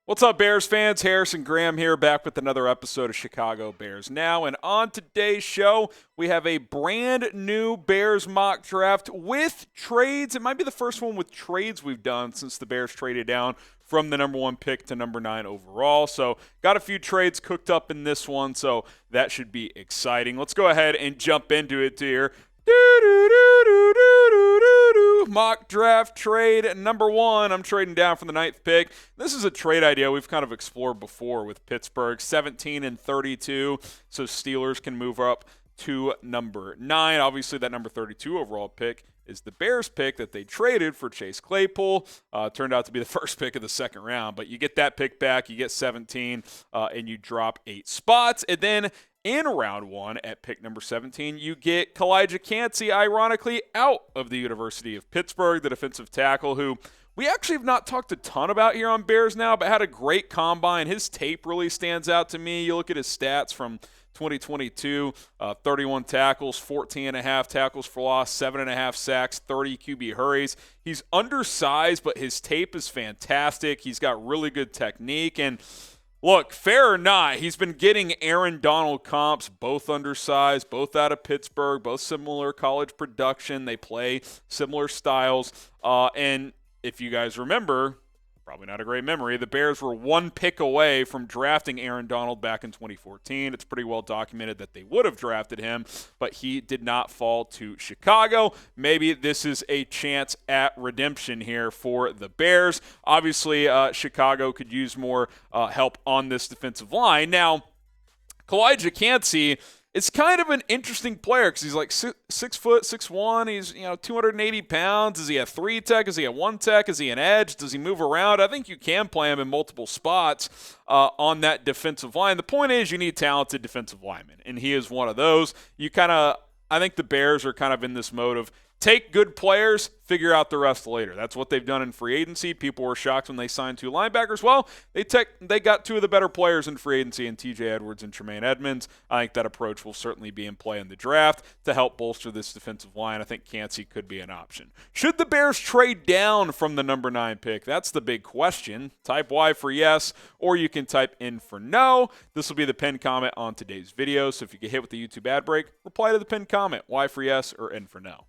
What's up, Bears fans? Harrison Graham here, back with another episode of Chicago Bears Now. And on today's show, we have a brand new Bears mock draft with trades. It might be the first one with trades we've done since the Bears traded down from the number 1 pick to number 9 overall. So got a few trades cooked up in this one, so that should be exciting. Let's go ahead and jump into it here. Mock draft trade number 1. I'm trading down from the 9th pick. This is a trade idea we've kind of explored before with Pittsburgh. 17 and 32, so Steelers can move up to number 9. Obviously, that number 32 overall pick is the Bears pick that they traded for Chase Claypool. Turned out to be the first pick of the second round, but you get that pick back, you get 17, and you drop 8 spots. And then in round 1 at pick number 17, you get Calijah Kancey, ironically, out of the University of Pittsburgh, the defensive tackle who we actually have not talked a ton about here on Bears Now, but had a great combine. His tape really stands out to me. You look at his stats from 2022, 31 tackles, 14.5 tackles for loss, 7.5 sacks, 30 QB hurries. He's undersized, but his tape is fantastic. He's got really good technique, and look, fair or not, he's been getting Aaron Donald comps, both undersized, both out of Pittsburgh, both similar college production. They play similar styles. And if you guys remember, probably not a great memory, the Bears were 1 pick away from drafting Aaron Donald back in 2014. It's pretty well documented that they would have drafted him, but he did not fall to Chicago. Maybe this is a chance at redemption here for the Bears. Obviously, Chicago could use more help on this defensive line. Now, Calijah Kancey is kind of an interesting player because he's like 6 foot, 6'1". He's 280 pounds. Is he a 3 tech? Is he a 1 tech? Is he an edge? Does he move around? I think you can play him in multiple spots on that defensive line. The point is you need talented defensive linemen, and he is one of those. I think the Bears are kind of in this mode of take good players, figure out the rest later. That's what they've done in free agency. People were shocked when they signed 2 linebackers. Well, they got 2 of the better players in free agency in TJ Edwards and Tremaine Edmonds. I think that approach will certainly be in play in the draft to help bolster this defensive line. I think Kancey could be an option. Should the Bears trade down from the number 9 pick? That's the big question. Type Y for yes, or you can type N for no. This will be the pinned comment on today's video, so if you get hit with the YouTube ad break, reply to the pinned comment, Y for yes or N for no.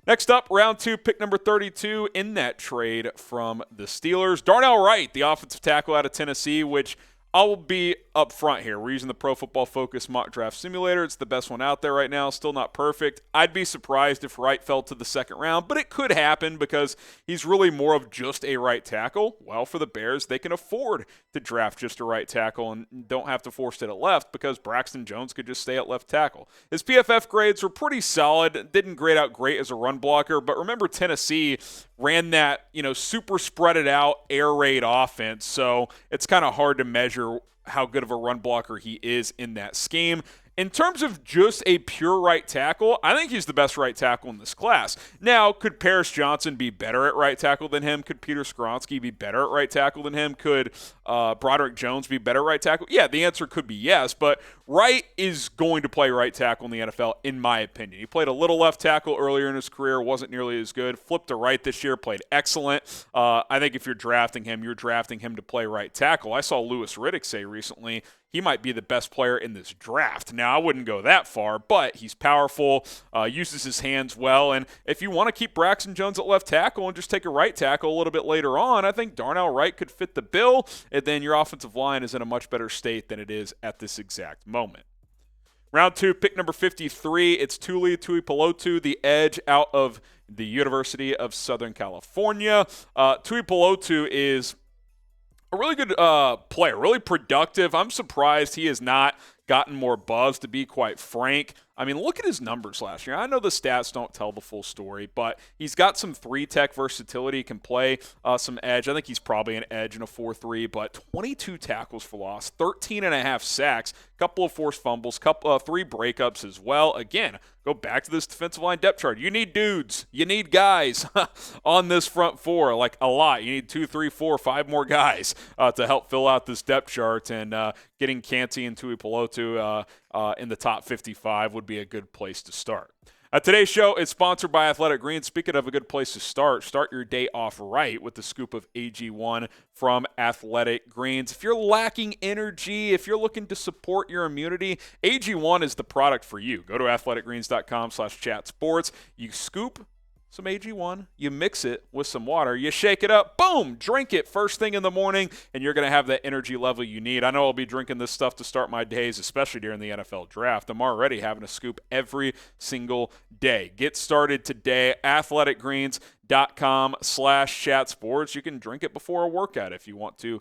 Next up, round 2, pick number 32 in that trade from the Steelers. Darnell Wright, the offensive tackle out of Tennessee, which I'll be up front here. We're using the Pro Football Focus mock draft simulator. It's the best one out there right now. Still not perfect. I'd be surprised if Wright fell to the second round, but it could happen because he's really more of just a right tackle. Well, for the Bears, they can afford to draft just a right tackle and don't have to force it at left because Braxton Jones could just stay at left tackle. His PFF grades were pretty solid. Didn't grade out great as a run blocker, but remember Tennessee ran that, super spread it out air raid offense, so it's kind of hard to measure how good of a run blocker he is in that scheme. In terms of just a pure right tackle, I think he's the best right tackle in this class. Now, could Paris Johnson be better at right tackle than him? Could Peter Skoronski be better at right tackle than him? Could Broderick Jones be better at right tackle? Yeah, the answer could be yes, but Wright is going to play right tackle in the NFL, in my opinion. He played a little left tackle earlier in his career, wasn't nearly as good. Flipped to right this year, played excellent. I think if you're drafting him to play right tackle. I saw Louis Riddick say recently he might be the best player in this draft. Now, I wouldn't go that far, but he's powerful, uses his hands well, and if you want to keep Braxton Jones at left tackle and just take a right tackle a little bit later on, I think Darnell Wright could fit the bill, and then your offensive line is in a much better state than it is at this exact moment. Round 2, pick number 53, it's Tuli Tuipulotu, the edge out of the University of Southern California. Tuipulotu is a really good player, really productive. I'm surprised he has not gotten more buzz, to be quite frank. I mean, look at his numbers last year. I know the stats don't tell the full story, but he's got some 3-tech versatility, can play some edge. I think he's probably an edge in a 4-3, but 22 tackles for loss, 13.5 sacks, couple of forced fumbles, 3 breakups as well. Again, go back to this defensive line depth chart. You need dudes. You need guys on this front 4, like a lot. You need 2, 3, 4, 5 more guys to help fill out this depth chart, and getting Kancey and Tuipulotu in the top 55 would be a good place to start. Today's show is sponsored by Athletic Greens. Speaking of a good place to start your day off right with the scoop of AG1 from Athletic Greens. If you're lacking energy, if you're looking to support your immunity, AG1 is the product for you. Go to athleticgreens.com/chatsports. You scoop some AG1, you mix it with some water, you shake it up, boom, drink it first thing in the morning, and you're going to have that energy level you need. I know I'll be drinking this stuff to start my days, especially during the NFL draft. I'm already having a scoop every single day. Get started today, athleticgreens.com/chatsports. You can drink it before a workout if you want to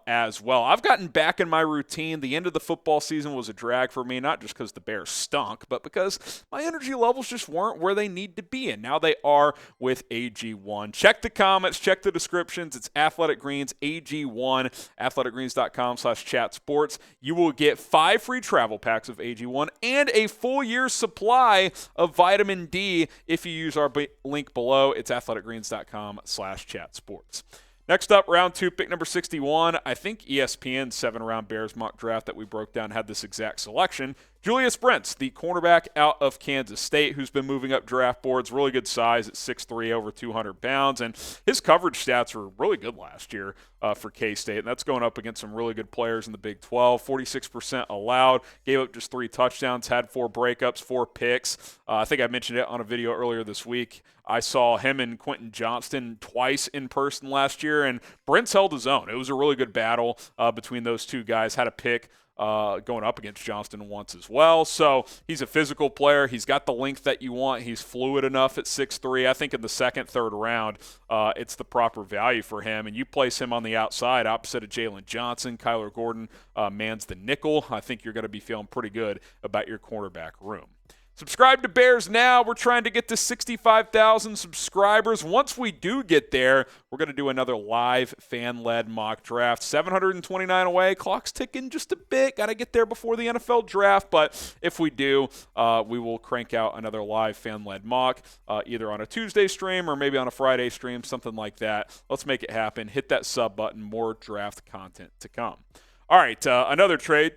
as well. I've gotten back in my routine. The end of the football season was a drag for me, not just because the Bears stunk, but because my energy levels just weren't where they need to be, and now they are with AG1. Check the comments, check the descriptions. It's Athletic Greens AG1, athleticgreens.com/chatsports. You will get 5 free travel packs of AG1 and a full year's supply of vitamin D if you use our link below. It's athleticgreens.com/chatsports. Next up, round 2, pick number 61. I think ESPN's 7-round Bears mock draft that we broke down had this exact selection. Julius Brents, the cornerback out of Kansas State, who's been moving up draft boards, really good size at 6'3", over 200 pounds, and his coverage stats were really good last year for K-State, and that's going up against some really good players in the Big 12. 46% allowed, gave up just 3 touchdowns, had 4 breakups, 4 picks. I think I mentioned it on a video earlier this week. I saw him and Quentin Johnston twice in person last year, and Brents held his own. It was a really good battle between those two guys. Had a pick going up against Johnston once as well. So he's a physical player. He's got the length that you want. He's fluid enough at 6'3". I think in the second, third round, it's the proper value for him. And you place him on the outside opposite of Jalen Johnson. Kyler Gordon mans the nickel. I think you're going to be feeling pretty good about your cornerback room. Subscribe to Bears Now. We're trying to get to 65,000 subscribers. Once we do get there, we're going to do another live fan-led mock draft. 729 away. Clock's ticking just a bit. Got to get there before the NFL draft. But if we do, we will crank out another live fan-led mock, either on a Tuesday stream or maybe on a Friday stream, something like that. Let's make it happen. Hit that sub button. More draft content to come. All right, another trade.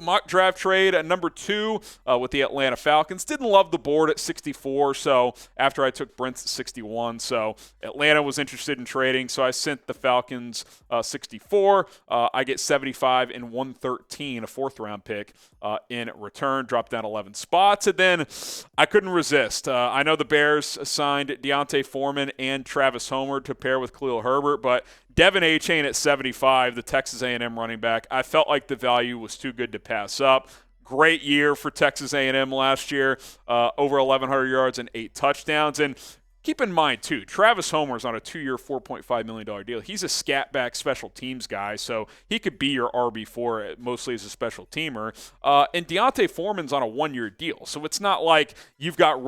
Mock draft trade at number 2 with the Atlanta Falcons. Didn't love the board at 64, so after I took Brents at 61, so Atlanta was interested in trading, so I sent the Falcons 64. I get 75 and 113, a 4th-round pick in return. Dropped down 11 spots, and then I couldn't resist. I know the Bears signed D'Onta Foreman and Travis Homer to pair with Khalil Herbert, but Devin Achane at 75, the Texas A&M running back. I felt like the value was too good to pass up. Great year for Texas A&M last year, over 1,100 yards and 8 touchdowns. And keep in mind, too, Travis Homer's on a 2-year, $4.5 million deal. He's a scat back special teams guy, so he could be your RB4 mostly as a special teamer. And D'Onta Foreman's on a 1-year deal, so it's not like you've got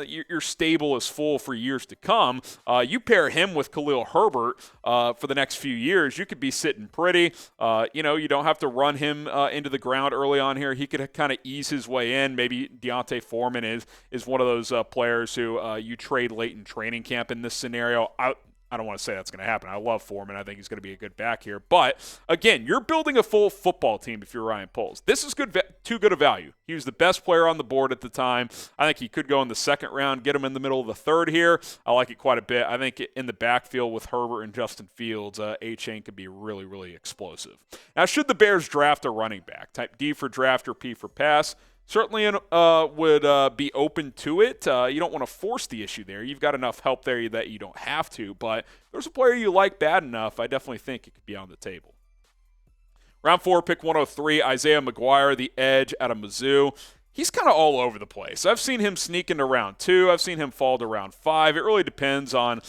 your stable is full for years to come. You pair him with Khalil Herbert for the next few years, you could be sitting pretty. You don't have to run him into the ground early on here. He could kind of ease his way in. Maybe D'Onta Foreman is one of those players who you trade late in training camp in this scenario. I don't want to say that's going to happen. I love Foreman. I think he's going to be a good back here. But, again, you're building a full football team if you're Ryan Poles. This is too good a value. He was the best player on the board at the time. I think he could go in the 2nd round, get him in the middle of the 3rd here. I like it quite a bit. I think in the backfield with Herbert and Justin Fields, A-Chain could be really, really explosive. Now, should the Bears draft a running back? Type D for draft or P for pass. Certainly would be open to it. You don't want to force the issue there. You've got enough help there that you don't have to. But if there's a player you like bad enough, I definitely think it could be on the table. Round 4, pick 103, Isaiah McGuire, the edge out of Mizzou. He's kind of all over the place. I've seen him sneak into round 2. I've seen him fall to round 5. It really depends on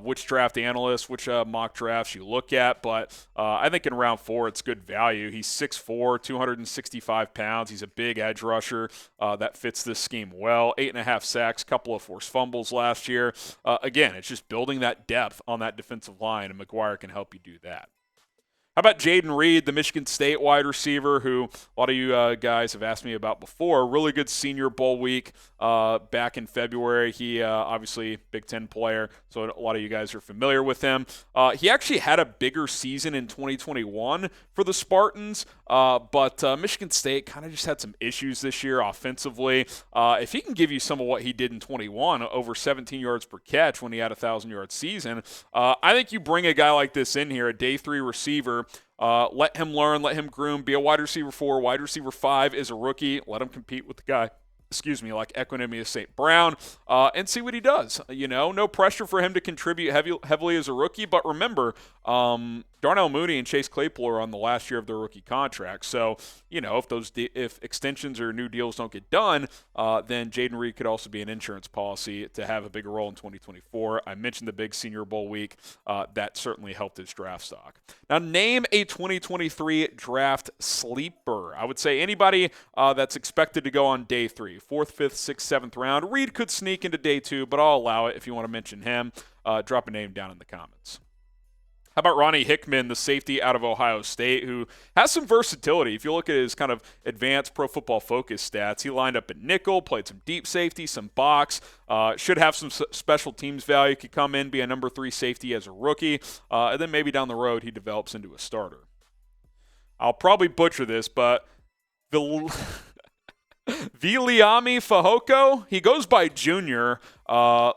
which draft analyst, which mock drafts you look at. But I think in round 4, it's good value. He's 6'4", 265 pounds. He's a big edge rusher that fits this scheme well. 8.5 sacks, couple of forced fumbles last year. Again, it's just building that depth on that defensive line, and McGuire can help you do that. How about Jaden Reed, the Michigan State wide receiver, who a lot of you guys have asked me about before? Really good Senior Bowl week back in February. He obviously Big Ten player, so a lot of you guys are familiar with him. He actually had a bigger season in 2021 for the Spartans, but Michigan State kind of just had some issues this year offensively. If he can give you some of what he did in 21, over 17 yards per catch when he had a 1,000-yard season, I think you bring a guy like this in here, a day 3 receiver. Let him learn, let him groom, be a wide receiver 4, wide receiver 5 is a rookie. Let him compete with the guy, like Equanimous St. Brown, and see what he does. No pressure for him to contribute heavily as a rookie, but remember, Darnell Mooney and Chase Claypool are on the last year of their rookie contract. So, if extensions or new deals don't get done, then Jaden Reed could also be an insurance policy to have a bigger role in 2024. I mentioned the big Senior Bowl week. That certainly helped his draft stock. Now, name a 2023 draft sleeper. I would say anybody that's expected to go on day 3, 4th, 5th, 6th, 7th round. Reed could sneak into day 2, but I'll allow it if you want to mention him. Drop a name down in the comments. How about Ronnie Hickman, the safety out of Ohio State, who has some versatility? If you look at his kind of advanced Pro Football Focus stats, he lined up at nickel, played some deep safety, some box, should have some special teams value, could come in, be a number 3 safety as a rookie, and then maybe down the road he develops into a starter. I'll probably butcher this, but Viliami Fehoko, he goes by Junior.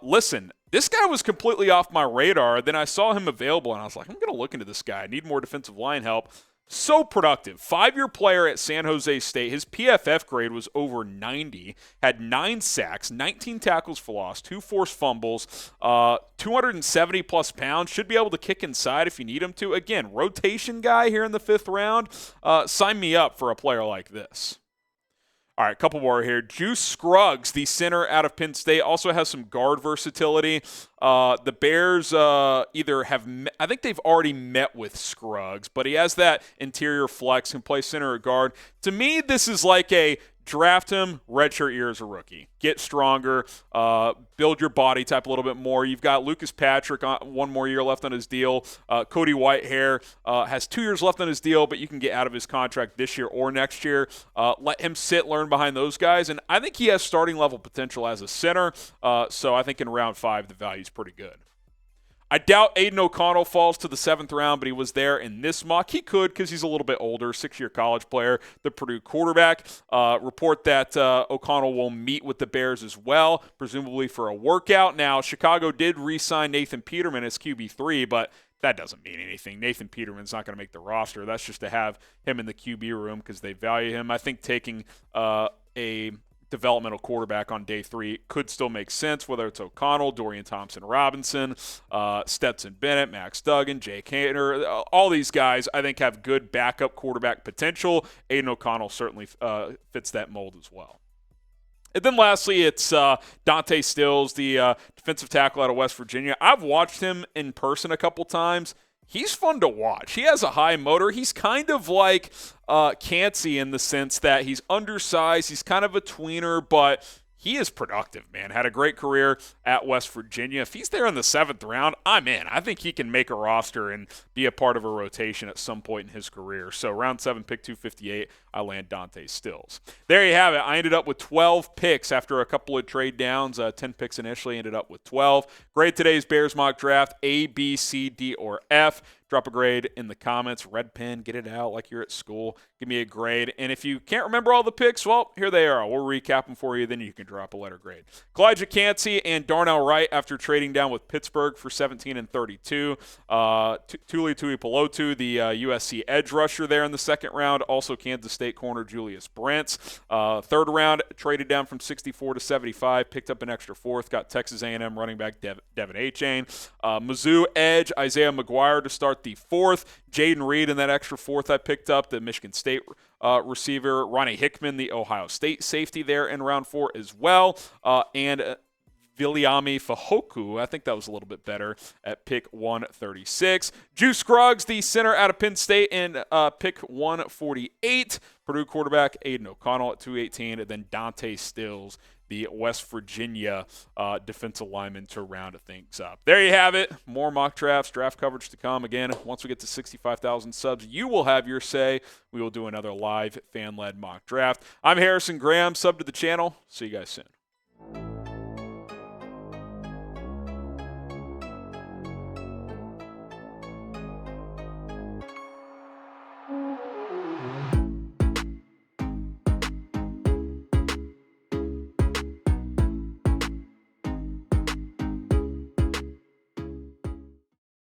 Listen, this guy was completely off my radar. Then I saw him available, and I was like, I'm going to look into this guy. I need more defensive line help. So productive. 5-year player at San Jose State. His PFF grade was over 90. Had 9 sacks, 19 tackles for loss, 2 forced fumbles, 270-plus pounds. Should be able to kick inside if you need him to. Again, rotation guy here in the 5th round. Sign me up for a player like this. All right, a couple more here. Juice Scruggs, the center out of Penn State, also has some guard versatility. The Bears either have I think they've already met with Scruggs, but he has that interior flex, can play center or guard. To me, this is like a draft him, redshirt year as a rookie. Get stronger, build your body type a little bit more. You've got Lucas Patrick, 1 more year left on his deal. Cody Whitehair has 2 years left on his deal, but you can get out of his contract this year or next year. Let him sit, learn behind those guys, and I think he has starting level potential as a center, so I think in round 5 the value is pretty good. I doubt Aiden O'Connell falls to the 7th round, but he was there in this mock. He could because he's a little bit older, 6-year college player, the Purdue quarterback. Report that O'Connell will meet with the Bears as well, presumably for a workout. Now, Chicago did re-sign Nathan Peterman as QB3, but that doesn't mean anything. Nathan Peterman's not going to make the roster. That's just to have him in the QB room because they value him. I think taking a developmental quarterback on day 3 could still make sense, whether it's O'Connell, Dorian Thompson-Robinson, Stetson Bennett, Max Duggan, Jake Haener. All these guys, I think, have good backup quarterback potential. Aiden O'Connell certainly fits that mold as well. And then lastly, it's Dante Stills, the defensive tackle out of West Virginia. I've watched him in person a couple times. He's fun to watch. He has a high motor. He's kind of like Kancey in the sense that he's undersized. He's kind of a tweener, but he is productive, man. Had a great career at West Virginia. If he's there in the 7th round, I'm in. I think he can make a roster and be a part of a rotation at some point in his career. So round 7, pick 258, I land Dante Stills. There you have it. I ended up with 12 picks after a couple of trade downs. 10 picks initially, ended up with 12. Grade today's Bears mock draft, A, B, C, D, or F. Drop a grade in the comments. Red pen, get it out like you're at school. Give me a grade. And if you can't remember all the picks, well, here they are. We'll recap them for you. Then you can drop a letter grade. Calijah Kancey and Darnell Wright after trading down with Pittsburgh for 17 and 32. Tuli Tuipulotu, the USC edge rusher there in the 2nd round. Also Kansas State corner Julius Brents. 3rd round, traded down from 64 to 75. Picked up an extra 4th. Got Texas A&M running back Devin Achane. Mizzou edge Isaiah McGuire to start the 4th. Jaden Reed in that extra 4th I picked up, the Michigan State receiver. Ronnie Hickman, the Ohio State safety there in round 4 as well. And Viliami Fahoku. I think that was a little bit better at pick 136. Juice Scruggs, the center out of Penn State, in pick 148. Purdue quarterback Aiden O'Connell at 218. And then Dante Stills, the West Virginia defensive lineman, to round things up. There you have it. More mock drafts, draft coverage to come. Again, once we get to 65,000 subs, you will have your say. We will do another live fan-led mock draft. I'm Harrison Graham. Sub to the channel. See you guys soon.